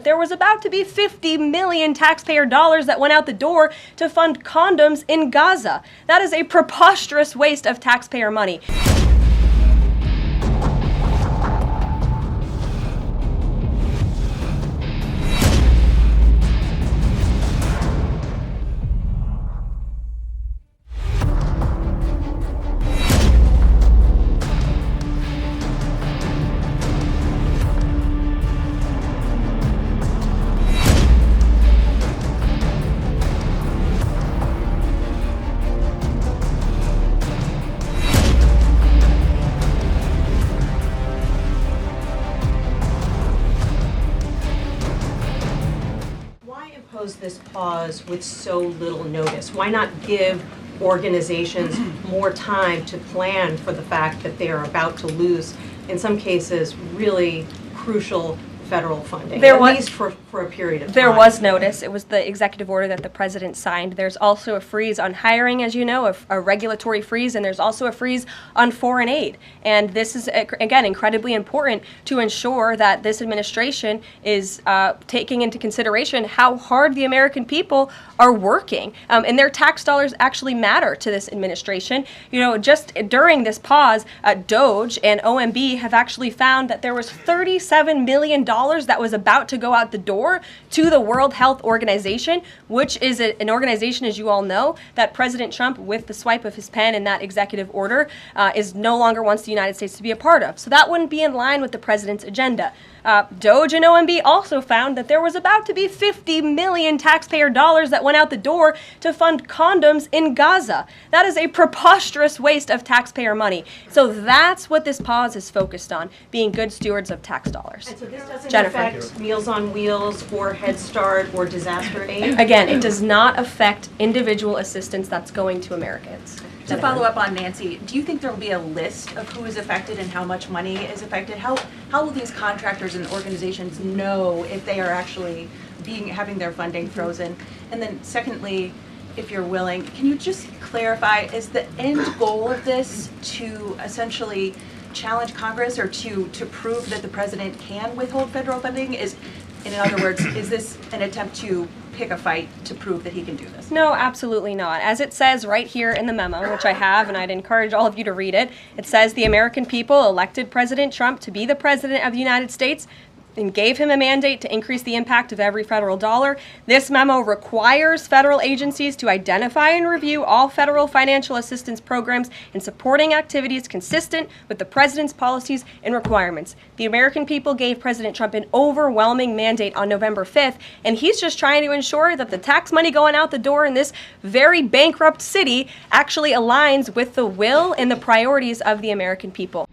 there was about to be 50 million taxpayer dollars that went out the door to fund condoms in Gaza. That is a preposterous waste of taxpayer money. This pause with so little notice? Why not give organizations more time to plan for the fact that they are about to lose, in some cases, really crucial federal funding, at least for a period of time? There was notice. It was the executive order that the president signed. There's also a freeze on hiring, as you know, a regulatory freeze, and there's also a freeze on foreign aid. And this is, again, incredibly important to ensure that this administration is taking into consideration how hard the American people are working. And their tax dollars actually matter to this administration. You know, just during this pause, DOGE and OMB have actually found that there was $37 million that was about to go out the door to the World Health Organization, which is an organization, as you all know, that President Trump, with the swipe of his pen in that executive order, is no longer wants the United States to be a part of. So that wouldn't be in line with the president's agenda. DOGE and OMB also found that there was about to be 50 million taxpayer dollars that went out the door to fund condoms in Gaza. That is a preposterous waste of taxpayer money. So that's what this pause is focused on, being good stewards of tax dollars. And so this doesn't affect Meals on Wheels or Head Start or disaster aid? Again, it does not affect individual assistance that's going to Americans. To follow up on Nancy, do you think there will be a list of who is affected and how much money is affected? How will these contractors and organizations know if they are actually having their funding frozen? And then secondly, if you're willing, can you just clarify, is the end goal of this to essentially challenge Congress or to prove that the president can withhold federal funding? In other words, is this an attempt to pick a fight to prove that he can do this? No, absolutely not. As it says right here in the memo, which I have, and I'd encourage all of you to read it, it says the American people elected President Trump to be the president of the United States and gave him a mandate to increase the impact of every federal dollar. This memo requires federal agencies to identify and review all federal financial assistance programs and supporting activities consistent with the president's policies and requirements. The American people gave President Trump an overwhelming mandate on November 5th, and he's just trying to ensure that the tax money going out the door in this very bankrupt city actually aligns with the will and the priorities of the American people.